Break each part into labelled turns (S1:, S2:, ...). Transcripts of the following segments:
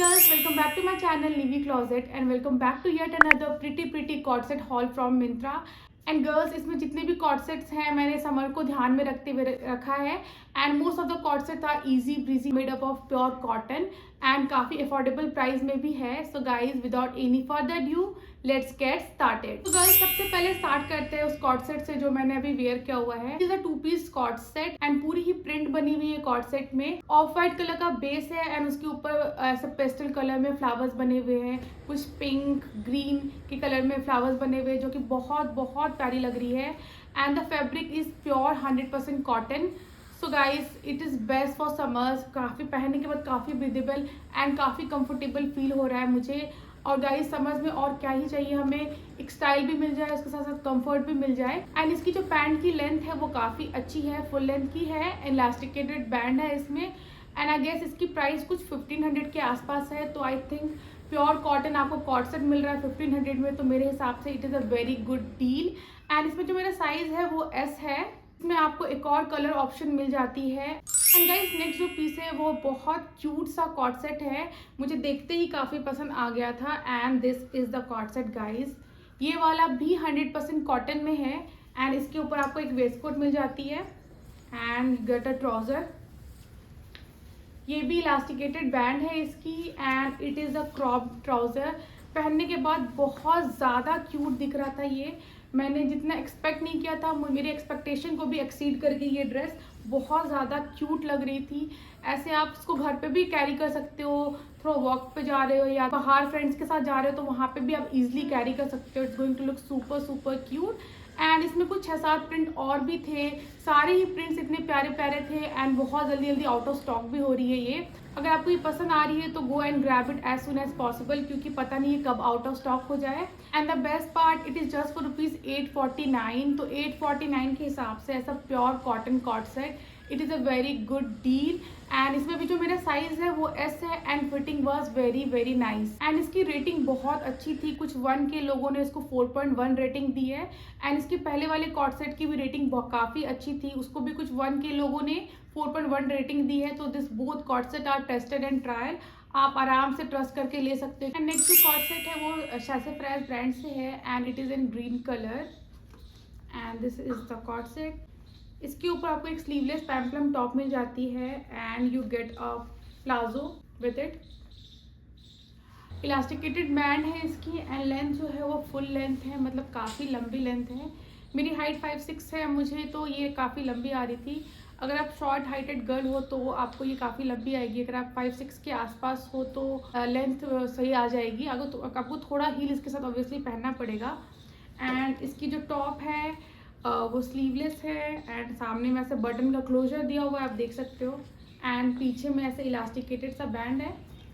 S1: girls, welcome back to my channel Nivy Closet and welcome back to yet another pretty cord set haul from Myntra. And girls, इसमें जितने भी cord sets हैं मैंने summer को ध्यान में रखते हुए रखा है. And most of the coord sets are easy breezy made up of pure cotton and काफ़ी अफोर्डेबल प्राइस में भी है. So guys, without any further due let's get started. तो गाइज, सबसे पहले स्टार्ट करते हैं उस कॉर्ड सेट से जो मैंने अभी वेयर किया हुआ है. It is a two piece coord set and पूरी ही प्रिंट बनी हुई है कॉर्ड सेट में. ऑफ वाइट कलर का बेस है एंड उसके ऊपर ऐसे पेस्टल कलर में फ्लावर्स बने हुए हैं. कुछ पिंक ग्रीन के कलर में फ्लावर्स बने हुए हैं जो कि बहुत बहुत प्यारी लग रही है. And the fabric is pure 100% cotton. So guys, it is best for summers. काफ़ी पहनने के बाद काफ़ी ब्रीदेबल एंड काफ़ी कंफर्टेबल फील हो रहा है मुझे. और गाइस, समर्स में और क्या ही चाहिए हमें. एक स्टाइल भी मिल जाए, उसके साथ साथ कंफर्ट भी मिल जाए. एंड इसकी जो पैंट की लेंथ है वो काफ़ी अच्छी है, फुल लेंथ की है. इलास्टिकेटेड बैंड है इसमें. एंड आई गेस इसकी प्राइस कुछ 1500 के आसपास है. तो आई थिंक प्योर कॉटन आपको कॉर्ड सेट मिल रहा है 1500 में, तो मेरे हिसाब से it is a very good deal. And इसमें जो मेरा साइज़ है वो S है. इसमें आपको एक और कलर ऑप्शन मिल जाती है. एंड गाइस, नेक्स्ट जो पीस है वो बहुत क्यूट सा कॉर्ड सेट है. मुझे देखते ही काफ़ी पसंद आ गया था. And this is the coord set guys. ये वाला भी 100% कॉटन में है. एंड इसके ऊपर आपको एक वेस्ट कोट मिल जाती है एंड गेट अ ट्राउज़र. ये भी इलास्टिकेटेड बैंड है इसकी. And it is a crop trouser. पहनने के बाद बहुत ज़्यादा क्यूट दिख रहा था ये. मैंने जितना एक्सपेक्ट नहीं किया था, मेरी एक्सपेक्टेशन को भी एक्सीड कर गई ये ड्रेस. बहुत ज़्यादा क्यूट लग रही थी. ऐसे आप इसको घर पे भी कैरी कर सकते हो. थोड़ा वॉक पे जा रहे हो या बाहर फ्रेंड्स के साथ जा रहे हो तो वहाँ पे भी आप इजीली कैरी कर सकते हो. It's going to look super cute. And इसमें कुछ 6-7 प्रिंट और भी थे. सारे ही प्रिंट्स इतने प्यारे प्यारे थे एंड बहुत जल्दी आउट ऑफ स्टॉक भी हो रही है ये. अगर आपको ये पसंद आ रही है तो go and grab it as soon as possible, क्योंकि पता नहीं है कब आउट ऑफ स्टॉक हो जाए. And the best part, it is just for ₹849. तो 849 के हिसाब से ऐसा pure cotton coord set, it is a very good deal. And इसमें भी जो मेरा साइज़ है वो S है and fitting was very nice. And इसकी रेटिंग बहुत अच्छी थी. कुछ 1 के लोगों ने इसको 4.1 रेटिंग दी है. एंड इसके पहले वाले कॉर्ड सेट की भी रेटिंग काफ़ी अच्छी थी, उसको भी कुछ 1 के लोगों ने 4.1 रेटिंग दी है. तो this both coord set are tested and trial. आप आराम से ट्रस्ट करके ले सकते हैं. एंड नेक्स्ट जो कॉर्ड सेट है वो सैसेफ्रेज ब्रांड से है and it is in green colour. And this is the coord set. इसके ऊपर आपको एक स्लीवलेस पैम्पलम टॉप मिल जाती है and you get a palazzo with it. Elasticated band है इसकी एंड लेंथ जो है वो फुल लेंथ है, मतलब काफ़ी लंबी लेंथ है. मेरी हाइट 5'6" है मुझे, तो ये काफ़ी लंबी आ रही थी. अगर आप शॉर्ट हाइटेड गर्ल हो तो आपको ये काफ़ी लंबी आएगी. अगर आप 5'6" के आसपास हो तो लेंथ सही आ जाएगी. अगर तो आपको थोड़ा हील इसके साथ ऑब्वियसली पहनना पड़ेगा. एंड इसकी जो टॉप है वो स्लीवलेस है एंड सामने में ऐसे बटन का क्लोजर दिया हुआ है, आप देख सकते हो. एंड पीछे में ऐसे इलास्टिकेटेड सा बैंड है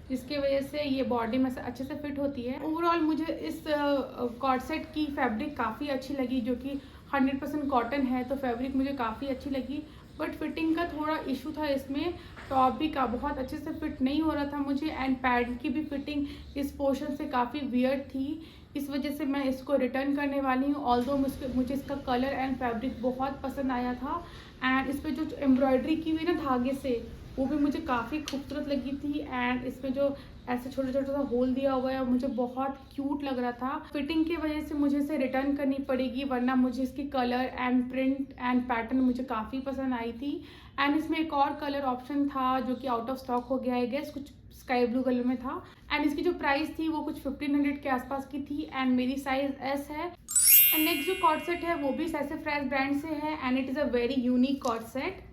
S1: जिसकी वजह से ये बॉडी में से अच्छे से फिट होती है. ओवरऑल मुझे इस कॉर्ड सेट की फैब्रिक काफ़ी अच्छी लगी, जो कि 100% कॉटन है. तो फैब्रिक मुझे काफ़ी अच्छी लगी. बट फिटिंग का थोड़ा इशू था इसमें. टॉप भी का बहुत अच्छे से फिट नहीं हो रहा था मुझे एंड पैड की भी फिटिंग इस पोर्शन से काफ़ी वियर्ड थी. इस वजह से मैं इसको रिटर्न करने वाली हूँ. ऑल्दो मुझे इसका कलर एंड फैब्रिक बहुत पसंद आया था. एंड इस पर जो एम्ब्रॉयडरी की हुई ना धागे से, वो भी मुझे काफ़ी खूबसूरत लगी थी. एंड इसमें जो ऐसे छोटा सा होल दिया हुआ है मुझे बहुत क्यूट लग रहा था. फिटिंग की वजह से मुझे इसे रिटर्न करनी पड़ेगी, वरना मुझे इसकी colour and print and pattern मुझे काफ़ी पसंद आई थी. एंड इसमें एक और कलर ऑप्शन था जो कि आउट ऑफ स्टॉक हो गया है गेस, कुछ स्काई ब्लू कलर में था. एंड इसकी जो प्राइस थी वो कुछ 1500 के आसपास की थी. एंड मेरी साइज S है. एंड नेक्स्ट जो कॉर्ड सेट है वो भी सैसेफ्रेज ब्रांड से है and it is a very unique coord set.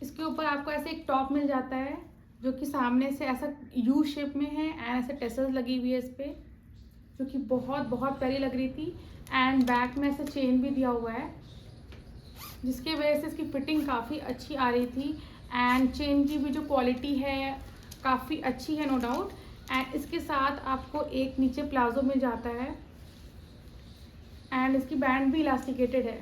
S1: इसके ऊपर आपको ऐसे एक टॉप मिल जाता है जो कि सामने से ऐसा U शेप में है एंड ऐसे टेसल्स लगी हुई है इस पर, जो कि बहुत प्यारी लग रही थी. एंड बैक में ऐसे चेन भी दिया हुआ है जिसकी वजह से इसकी फिटिंग काफ़ी अच्छी आ रही थी. एंड चेन की भी जो क्वालिटी है काफ़ी अच्छी है, नो डाउट. एंड इसके साथ आपको एक नीचे प्लाजो मिल जाता है एंड इसकी बैंड भी इलास्टिकेटेड है.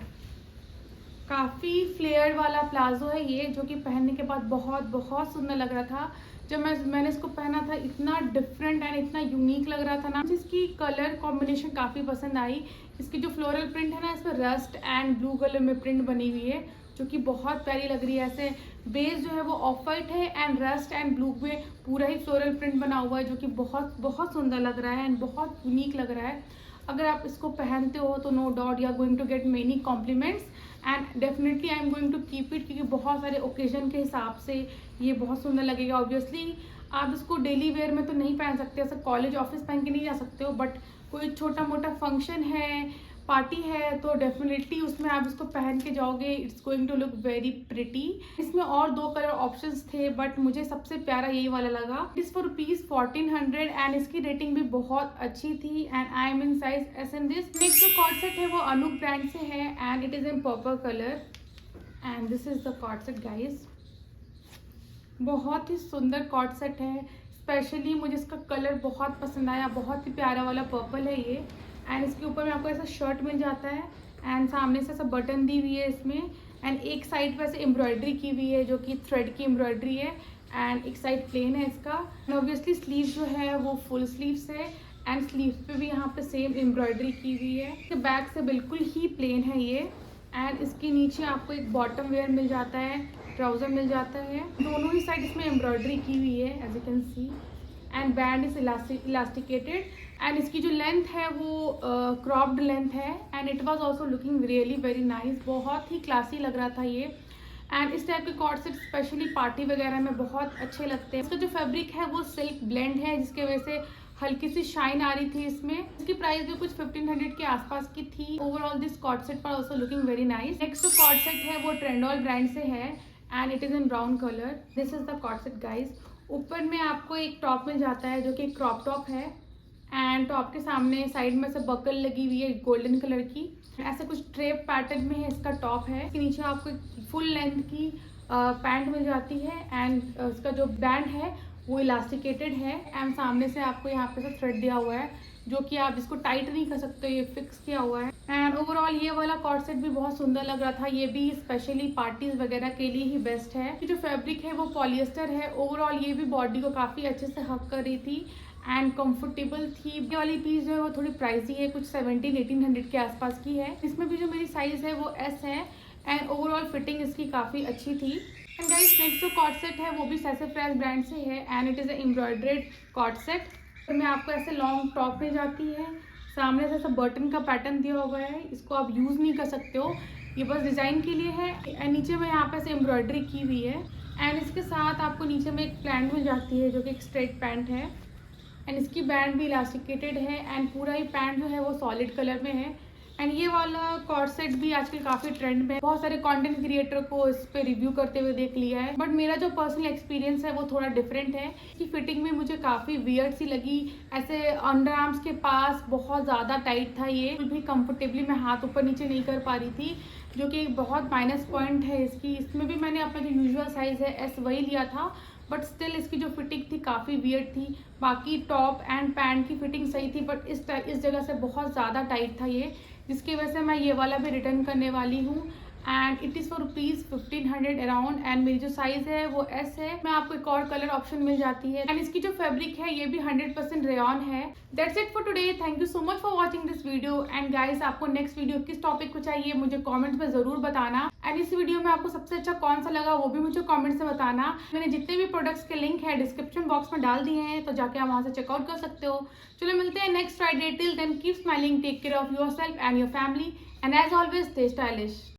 S1: काफ़ी फ्लेयर वाला प्लाजो है ये, जो कि पहनने के बाद बहुत सुंदर लग रहा था. जब मैंने इसको पहना था इतना डिफरेंट एंड इतना यूनिक लग रहा था ना. जिसकी कलर कॉम्बिनेशन काफ़ी पसंद आई. इसकी जो फ्लोरल प्रिंट है ना, इस पर रस्ट एंड ब्लू कलर में प्रिंट बनी हुई है जो कि बहुत प्यारी लग रही है। ऐसे बेस जो है वो ऑफ वाइट है एंड रस्ट एंड ब्लू में पूरा ही फ्लोरल प्रिंट बना हुआ है, जो कि बहुत बहुत सुंदर लग रहा है एंड बहुत यूनिक लग रहा है। अगर आप इसको पहनते हो तो no doubt you are going to get many compliments and definitely I am going to keep it, क्योंकि बहुत सारे ओकेजन के हिसाब से ये बहुत सुंदर लगेगा। ऑब्वियसली आप इसको डेली वेयर में तो नहीं पहन सकते, ऐसा कॉलेज ऑफिस पहन के नहीं जा सकते हो, बट कोई छोटा मोटा फंक्शन है, पार्टी है, तो डेफिनेटली उसमें आप इसको पहन के जाओगे, it's going to look very pretty. इसमें और 2 कलर ऑप्शंस थे बट मुझे सबसे प्यारा यही वाला लगा। इस फॉर ₹1400 एंड इसकी रेटिंग भी बहुत अच्छी थी and I am in size S in this. Next जो कॉर्ड सेट है वो अनूप ब्रांड से है and it is in purple colour and this is the coord set guys. बहुत ही सुंदर कॉर्ड सेट है, स्पेशली मुझे इसका कलर बहुत पसंद आया, बहुत ही प्यारा वाला पर्पल है ये। एंड इसके ऊपर में आपको ऐसा शर्ट मिल जाता है एंड सामने से ऐसा बटन दी हुई है इसमें एंड एक साइड पे ऐसे एम्ब्रॉयडरी की हुई है जो कि थ्रेड की एम्ब्रॉयडरी है एंड एक साइड प्लेन है इसका। ऑब्वियसली स्लीव जो है वो फुल स्लीव्स है एंड स्लीव पे भी यहाँ पे सेम एम्ब्रॉयडरी की हुई है। इसके बैक से बिल्कुल ही प्लेन है ये एंड इसके नीचे आपको एक बॉटम वेयर मिल जाता है, ट्राउज़र मिल जाता है, दोनों ही साइड इसमें एम्ब्रॉयडरी की हुई है as you can see and band is elasticated and इसकी जो लेंथ है वो क्रॉप्ड लेंथ है and it was also looking really very nice. बहुत ही क्लासी लग रहा था ये एंड इस टाइप के कॉर्ड सेट स्पेशली पार्टी वगैरह में बहुत अच्छे लगते हैं। इसका जो फैब्रिक है वो सिल्क ब्लेंड है जिसकी वजह से हल्की सी शाइन आ रही थी इसमें। इसकी प्राइस भी कुछ 1500 के आसपास की थी। ओवरऑल दिस कॉर्ड सेट पर also looking very nice. Next जो कॉर्ड सेट है वो ट्रेंडॉल ब्रांड से है and it is in brown colour. This is the coord set guys. ऊपर में आपको एक टॉप मिल जाता है जो कि एक क्रॉप टॉप है एंड टॉप के सामने साइड में से बकल लगी हुई है गोल्डन कलर की। ऐसे कुछ ट्रेप पैटर्न में है इसका टॉप है। इसके नीचे आपको एक फुल लेंथ की पैंट मिल जाती है एंड इसका जो बैंड है वो इलास्टिकेटेड है एंड सामने से आपको यहाँ पे से थ्रेड दिया हुआ है जो कि आप इसको टाइट नहीं कर सकते, ये फिक्स किया हुआ है। एंड ओवरऑल ये वाला कॉर्ड सेट भी बहुत सुंदर लग रहा था। ये भी स्पेशली पार्टीज वगैरह के लिए ही बेस्ट है। जो फैब्रिक है वो पॉलिएस्टर है। ओवरऑल ये भी बॉडी को काफ़ी अच्छे से हक कर रही थी एंड कंफर्टेबल थी। ये वाली पीस जो है वो थोड़ी प्राइसी है, कुछ 1700-1800 के आसपास की है। इसमें भी जो मेरी साइज़ है वो एस है एंड ओवरऑल फिटिंग इसकी काफ़ी अच्छी थी। एंड गाइस नेक्स्ट जो कॉर्ड सेट है वो भी सैसफ्रेश ब्रांड से है and it is a embroidered coord set. में आपको ऐसे लॉन्ग टॉप मिल जाती है, सामने से ऐसा बटन का पैटर्न दिया हुआ है। इसको आप यूज़ नहीं कर सकते हो, ये बस डिज़ाइन के लिए है एंड नीचे में यहाँ पे ऐसे एम्ब्रॉयडरी की हुई है एंड इसके साथ आपको नीचे में एक पैंट मिल जाती है जो कि एक स्ट्रेट पैंट है एंड इसकी बैंड भी इलास्टिकेटेड है एंड पूरा ही पैंट जो है वो सॉलिड कलर में है। एंड ये वाला कॉर्ड सेट भी आजकल काफ़ी ट्रेंड में है। बहुत सारे कंटेंट क्रिएटर को इस पे रिव्यू करते हुए देख लिया है बट मेरा जो पर्सनल एक्सपीरियंस है वो थोड़ा डिफरेंट है। इसकी फिटिंग में मुझे काफ़ी वियर्ड सी लगी, ऐसे अंडर आर्म्स के पास बहुत ज़्यादा टाइट था। ये भी कंफर्टेबली मैं हाथ ऊपर नीचे नहीं कर पा रही थी जो कि एक बहुत माइनस पॉइंट है इसकी। इसमें भी मैंने अपना जो यूजुअल साइज़ है एस वही लिया था बट स्टिल इसकी जो फिटिंग थी काफ़ी वियर्ड थी। बाकी टॉप एंड पैंट की फिटिंग सही थी बट इस जगह से बहुत ज़्यादा टाइट था ये, जिसकी वजह से मैं ये वाला भी रिटर्न करने वाली हूँ and it is for ₹1500 around and मेरी जो साइज़ है वो एस है। मैं आपको एक और कलर ऑप्शन मिल जाती है एंड इसकी जो फैब्रिक है ये भी 100% रेयॉन है। That's it for today. Thank you so much for watching this video and guys आपको नेक्स्ट वीडियो किस टॉपिक को चाहिए मुझे कॉमेंट्स में ज़रूर बताना एंड इस वीडियो में आपको सबसे अच्छा कौन सा लगा वो भी मुझे कॉमेंट्स में बताना। मैंने जितने भी प्रोडक्ट्स के लिंक है डिस्क्रिप्शन बॉक्स में डाल दिए हैं तो जाके आप वहाँ से चेकआउट कर सकते हो। चलो मिलते हैं next Friday. Till then keep smiling, take care of your self and your family and as always stay stylish.